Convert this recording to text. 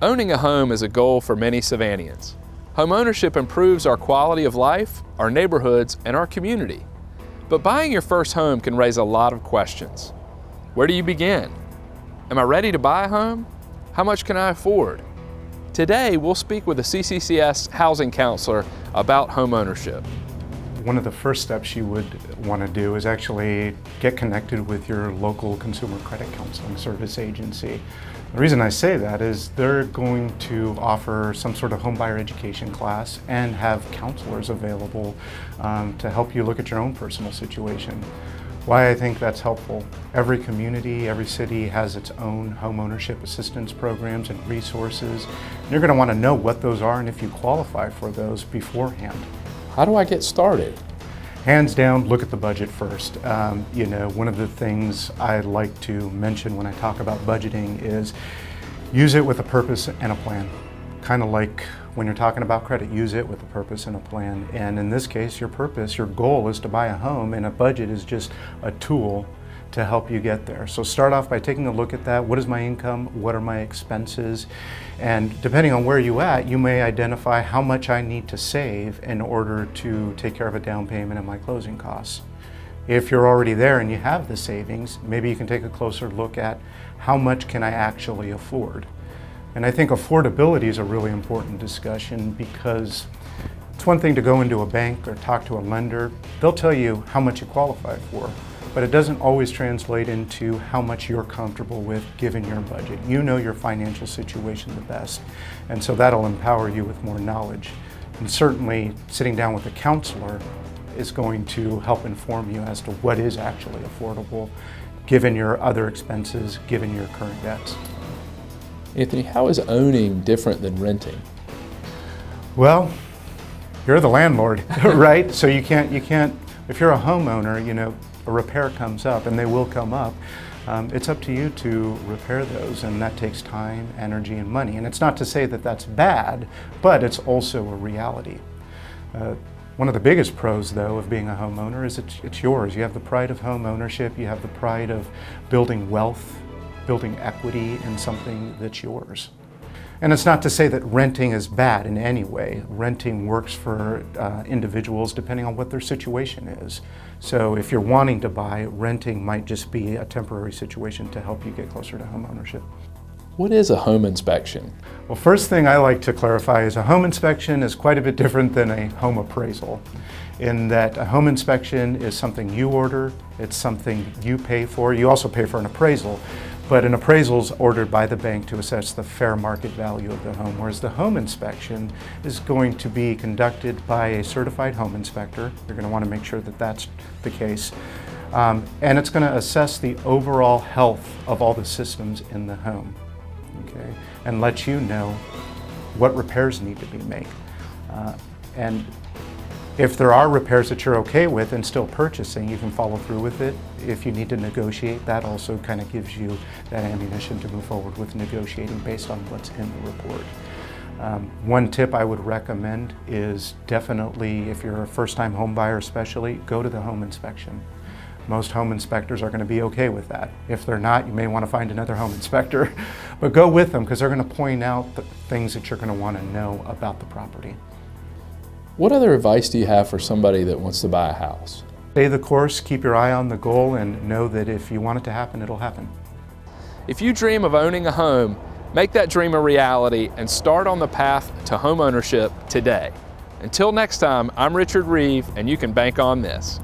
Owning a home is a goal for many Savannaians. Homeownership improves our quality of life, our neighborhoods, and our community. But buying your first home can raise a lot of questions. Where do you begin? Am I ready to buy a home? How much can I afford? Today, we'll speak with a CCCS housing counselor about homeownership. One of the first steps you would want to do is actually get connected with your local consumer credit counseling service agency. The reason I say that is they're going to offer some sort of homebuyer education class and have counselors available to help you look at your own personal situation. Why I think that's helpful. Every community, every city has its own homeownership assistance programs and resources. And you're going to want to know what those are and if you qualify for those beforehand. How do I get started? Hands down, look at the budget first. One of the things I like to mention when I talk about budgeting is use it with a purpose and a plan. Kind of like when you're talking about credit, use it with a purpose and a plan. And in this case, your purpose, your goal is to buy a home, and a budget is just a tool to help you get there. So start off by taking a look at that. What is my income? What are my expenses? And depending on where you're at, you may identify how much I need to save in order to take care of a down payment and my closing costs. If you're already there and you have the savings, maybe you can take a closer look at how much can I actually afford. And I think affordability is a really important discussion because it's one thing to go into a bank or talk to a lender. They'll tell you how much you qualify for, but it doesn't always translate into how much you're comfortable with given your budget. You know your financial situation the best, and so that'll empower you with more knowledge. And certainly sitting down with a counselor is going to help inform you as to what is actually affordable given your other expenses, given your current debts. Anthony, how is owning different than renting? Well, you're the landlord, right? So you can't, if you're a homeowner, a repair comes up, and they will come up, it's up to you to repair those, and that takes time, energy, and money. And it's not to say that that's bad, but it's also a reality. One of the biggest pros, though, of being a homeowner is it's yours. You have the pride of home ownership, you have the pride of building wealth, building equity in something that's yours. And it's not to say that renting is bad in any way. Renting works for individuals depending on what their situation is. So if you're wanting to buy, renting might just be a temporary situation to help you get closer to home ownership. What is a home inspection? Well, first thing I like to clarify is a home inspection is quite a bit different than a home appraisal, in that a home inspection is something you order, it's something you pay for. You also pay for an appraisal. But an appraisal is ordered by the bank to assess the fair market value of the home, whereas the home inspection is going to be conducted by a certified home inspector. You're going to want to make sure that that's the case. And it's going to assess the overall health of all the systems in the home, okay, and let you know what repairs need to be made. And if there are repairs that you're okay with and still purchasing, you can follow through with it. If you need to negotiate, that also kind of gives you that ammunition to move forward with negotiating based on what's in the report. One tip I would recommend is definitely, if you're a first-time home buyer especially, go to the home inspection. Most home inspectors are going to be okay with that. If they're not, you may want to find another home inspector, but go with them because they're going to point out the things that you're going to want to know about the property. What other advice do you have for somebody that wants to buy a house? Stay the course, keep your eye on the goal, and know that if you want it to happen, it'll happen. If you dream of owning a home, make that dream a reality and start on the path to home ownership today. Until next time, I'm Richard Reeve, and you can bank on this.